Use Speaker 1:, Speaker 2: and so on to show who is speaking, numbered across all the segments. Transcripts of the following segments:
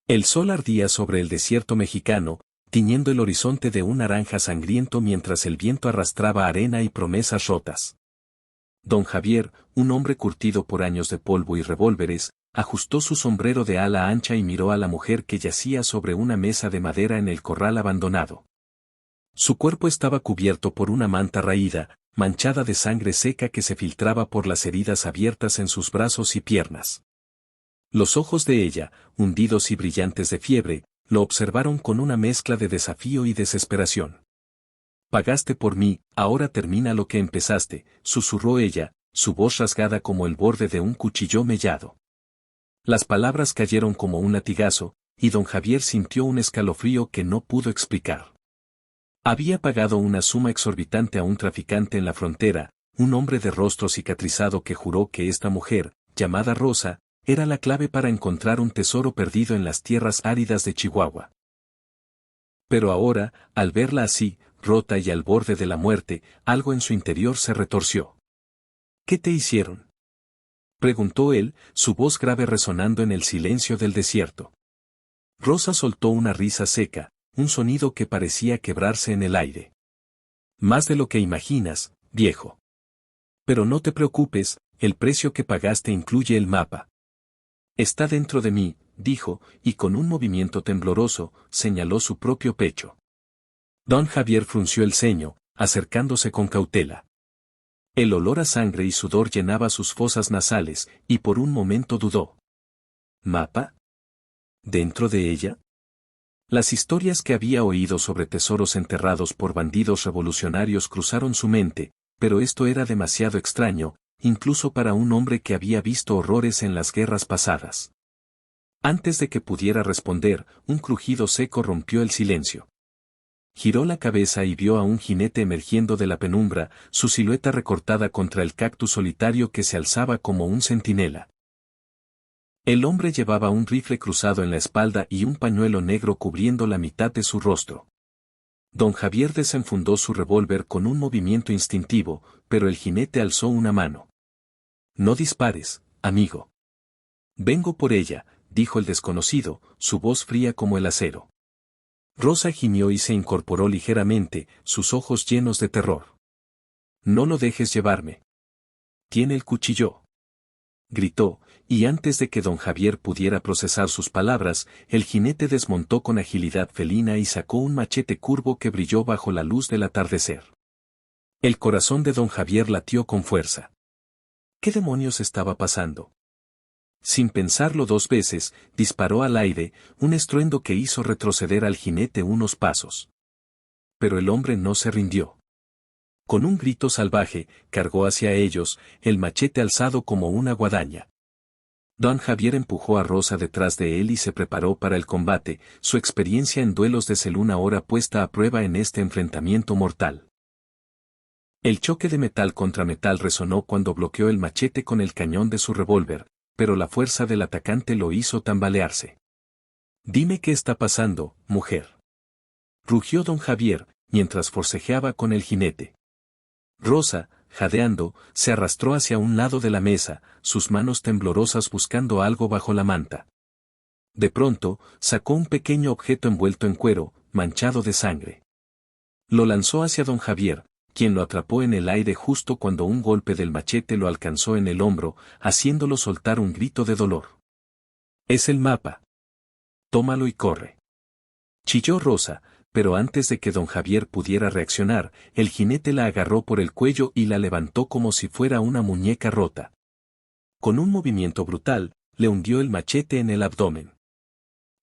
Speaker 1: El sol ardía sobre el desierto mexicano, tiñendo el horizonte de un naranja sangriento mientras el viento arrastraba arena y promesas rotas. Don Javier, un hombre curtido por años de polvo y revólveres, ajustó su sombrero de ala ancha y miró a la mujer que yacía sobre una mesa de madera en el corral abandonado. Su cuerpo estaba cubierto por una manta raída, manchada de sangre seca que se filtraba por las heridas abiertas en sus brazos y piernas. Los ojos de ella, hundidos y brillantes de fiebre, lo observaron con una mezcla de desafío y desesperación. «Pagaste por mí, ahora termina lo que empezaste», susurró ella, su voz rasgada como el borde de un cuchillo mellado. Las palabras cayeron como un latigazo, y don Javier sintió un escalofrío que no pudo explicar. Había pagado una suma exorbitante a un traficante en la frontera, un hombre de rostro cicatrizado que juró que esta mujer, llamada Rosa, era la clave para encontrar un tesoro perdido en las tierras áridas de Chihuahua. Pero ahora, al verla así, rota y al borde de la muerte, algo en su interior se retorció. «¿Qué te hicieron?», preguntó él, su voz grave resonando en el silencio del desierto. Rosa soltó una risa seca, un sonido que parecía quebrarse en el aire. «Más de lo que imaginas, viejo. Pero no te preocupes, el precio que pagaste incluye el mapa. Está dentro de mí», dijo, y con un movimiento tembloroso, señaló su propio pecho. Don Javier frunció el ceño, acercándose con cautela. El olor a sangre y sudor llenaba sus fosas nasales, y por un momento dudó. ¿Mapa? ¿Dentro de ella? Las historias que había oído sobre tesoros enterrados por bandidos revolucionarios cruzaron su mente, pero esto era demasiado extraño, incluso para un hombre que había visto horrores en las guerras pasadas. Antes de que pudiera responder, un crujido seco rompió el silencio. Giró la cabeza y vio a un jinete emergiendo de la penumbra, su silueta recortada contra el cactus solitario que se alzaba como un centinela. El hombre llevaba un rifle cruzado en la espalda y un pañuelo negro cubriendo la mitad de su rostro. Don Javier desenfundó su revólver con un movimiento instintivo, pero el jinete alzó una mano. «No dispares, amigo». «Vengo por ella», dijo el desconocido, su voz fría como el acero. Rosa gimió y se incorporó ligeramente, sus ojos llenos de terror. «No lo dejes llevarme». «Tiene el cuchillo», gritó, y antes de que don Javier pudiera procesar sus palabras, el jinete desmontó con agilidad felina y sacó un machete curvo que brilló bajo la luz del atardecer. El corazón de don Javier latió con fuerza. ¿Qué demonios estaba pasando? Sin pensarlo dos veces, disparó al aire, un estruendo que hizo retroceder al jinete unos pasos. Pero el hombre no se rindió. Con un grito salvaje, cargó hacia ellos, el machete alzado como una guadaña. Don Javier empujó a Rosa detrás de él y se preparó para el combate, su experiencia en duelos de celuna ahora puesta a prueba en este enfrentamiento mortal. El choque de metal contra metal resonó cuando bloqueó el machete con el cañón de su revólver, pero la fuerza del atacante lo hizo tambalearse. «Dime qué está pasando, mujer», rugió don Javier, mientras forcejeaba con el jinete. Rosa, jadeando, se arrastró hacia un lado de la mesa, sus manos temblorosas buscando algo bajo la manta. De pronto, sacó un pequeño objeto envuelto en cuero, manchado de sangre. Lo lanzó hacia don Javier, quien lo atrapó en el aire justo cuando un golpe del machete lo alcanzó en el hombro, haciéndolo soltar un grito de dolor. «Es el mapa. Tómalo y corre», chilló Rosa, pero antes de que don Javier pudiera reaccionar, el jinete la agarró por el cuello y la levantó como si fuera una muñeca rota. Con un movimiento brutal, le hundió el machete en el abdomen.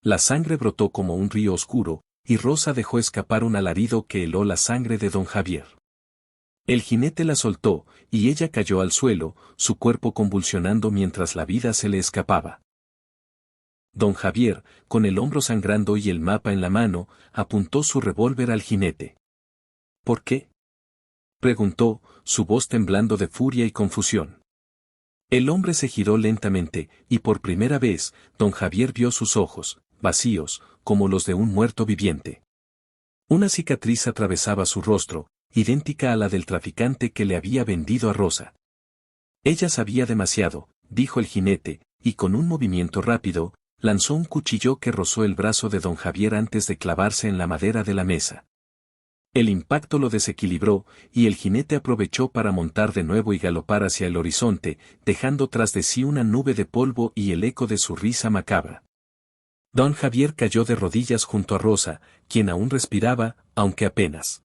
Speaker 1: La sangre brotó como un río oscuro, y Rosa dejó escapar un alarido que heló la sangre de don Javier. El jinete la soltó, y ella cayó al suelo, su cuerpo convulsionando mientras la vida se le escapaba. Don Javier, con el hombro sangrando y el mapa en la mano, apuntó su revólver al jinete. «¿Por qué?», preguntó, su voz temblando de furia y confusión. El hombre se giró lentamente, y por primera vez, don Javier vio sus ojos, vacíos, como los de un muerto viviente. Una cicatriz atravesaba su rostro, idéntica a la del traficante que le había vendido a Rosa. «Ella sabía demasiado», dijo el jinete, y con un movimiento rápido, Lanzó un cuchillo que rozó el brazo de don Javier antes de clavarse en la madera de la mesa. El impacto lo desequilibró, y el jinete aprovechó para montar de nuevo y galopar hacia el horizonte, dejando tras de sí una nube de polvo y el eco de su risa macabra. Don Javier cayó de rodillas junto a Rosa, quien aún respiraba, aunque apenas.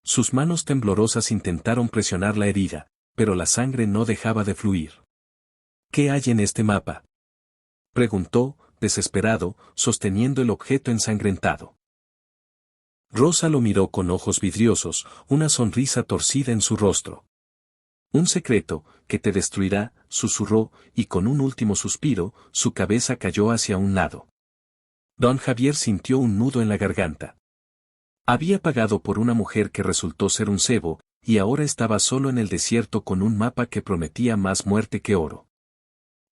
Speaker 1: Sus manos temblorosas intentaron presionar la herida, pero la sangre no dejaba de fluir. ¿Qué hay en este mapa?, preguntó, desesperado, sosteniendo el objeto ensangrentado. Rosa lo miró con ojos vidriosos, una sonrisa torcida en su rostro. Un secreto, que te destruirá, susurró, y con un último suspiro, su cabeza cayó hacia un lado. Don Javier sintió un nudo en la garganta. Había pagado por una mujer que resultó ser un cebo, y ahora estaba solo en el desierto con un mapa que prometía más muerte que oro.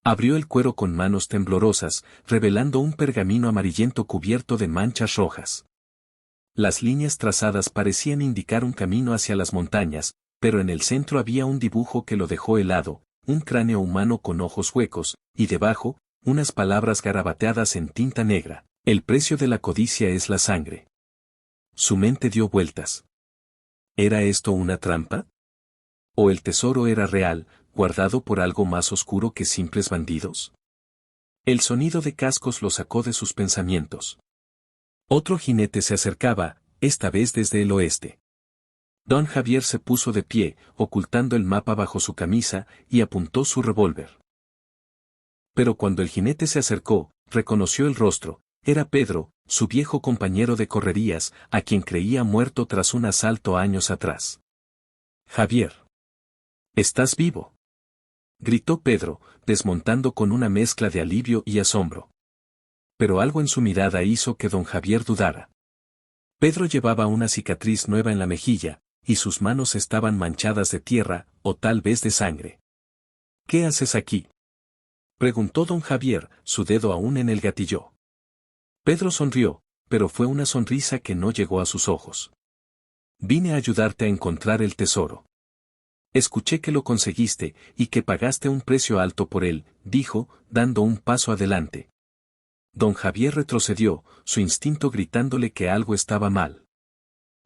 Speaker 1: Abrió el cuero con manos temblorosas, revelando un pergamino amarillento cubierto de manchas rojas. Las líneas trazadas parecían indicar un camino hacia las montañas, pero en el centro había un dibujo que lo dejó helado, un cráneo humano con ojos huecos, y debajo, unas palabras garabateadas en tinta negra: el precio de la codicia es la sangre. Su mente dio vueltas. ¿Era esto una trampa? ¿O el tesoro era real, guardado por algo más oscuro que simples bandidos? El sonido de cascos lo sacó de sus pensamientos. Otro jinete se acercaba, esta vez desde el oeste. Don Javier se puso de pie, ocultando el mapa bajo su camisa, y apuntó su revólver. Pero cuando el jinete se acercó, reconoció el rostro. Era Pedro, su viejo compañero de correrías, a quien creía muerto tras un asalto años atrás. «Javier. ¿Estás vivo?», gritó Pedro, desmontando con una mezcla de alivio y asombro. Pero algo en su mirada hizo que don Javier dudara. Pedro llevaba una cicatriz nueva en la mejilla, y sus manos estaban manchadas de tierra, o tal vez de sangre. «¿Qué haces aquí?», preguntó don Javier, su dedo aún en el gatillo. Pedro sonrió, pero fue una sonrisa que no llegó a sus ojos. «Vine a ayudarte a encontrar el tesoro. Escuché que lo conseguiste, y que pagaste un precio alto por él», dijo, dando un paso adelante. Don Javier retrocedió, su instinto gritándole que algo estaba mal.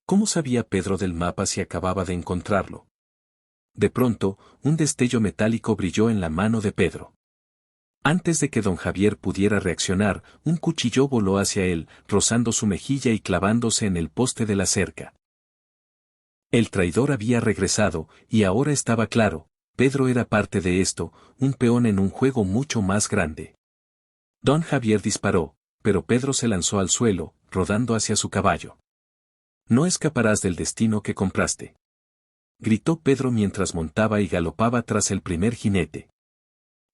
Speaker 1: ¿Cómo sabía Pedro del mapa si acababa de encontrarlo? De pronto, un destello metálico brilló en la mano de Pedro. Antes de que don Javier pudiera reaccionar, un cuchillo voló hacia él, rozando su mejilla y clavándose en el poste de la cerca. El traidor había regresado, y ahora estaba claro, Pedro era parte de esto, un peón en un juego mucho más grande. Don Javier disparó, pero Pedro se lanzó al suelo, rodando hacia su caballo. «No escaparás del destino que compraste», gritó Pedro mientras montaba y galopaba tras el primer jinete.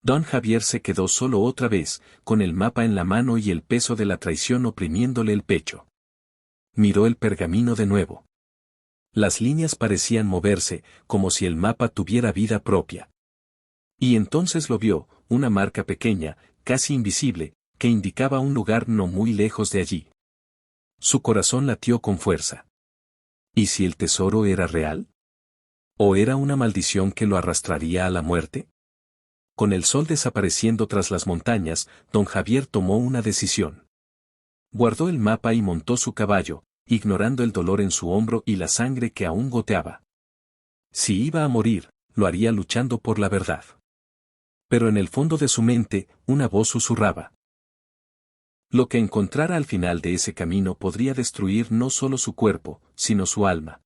Speaker 1: Don Javier se quedó solo otra vez, con el mapa en la mano y el peso de la traición oprimiéndole el pecho. Miró el pergamino de nuevo. Las líneas parecían moverse, como si el mapa tuviera vida propia. Y entonces lo vio, una marca pequeña, casi invisible, que indicaba un lugar no muy lejos de allí. Su corazón latió con fuerza. ¿Y si el tesoro era real? ¿O era una maldición que lo arrastraría a la muerte? Con el sol desapareciendo tras las montañas, don Javier tomó una decisión. Guardó el mapa y montó su caballo, ignorando el dolor en su hombro y la sangre que aún goteaba. Si iba a morir, lo haría luchando por la verdad. Pero en el fondo de su mente, una voz susurraba. Lo que encontrara al final de ese camino podría destruir no solo su cuerpo, sino su alma.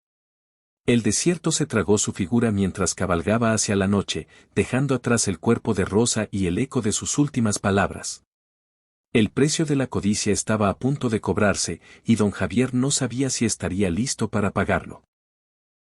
Speaker 1: El desierto se tragó su figura mientras cabalgaba hacia la noche, dejando atrás el cuerpo de Rosa y el eco de sus últimas palabras. El precio de la codicia estaba a punto de cobrarse, y don Javier no sabía si estaría listo para pagarlo.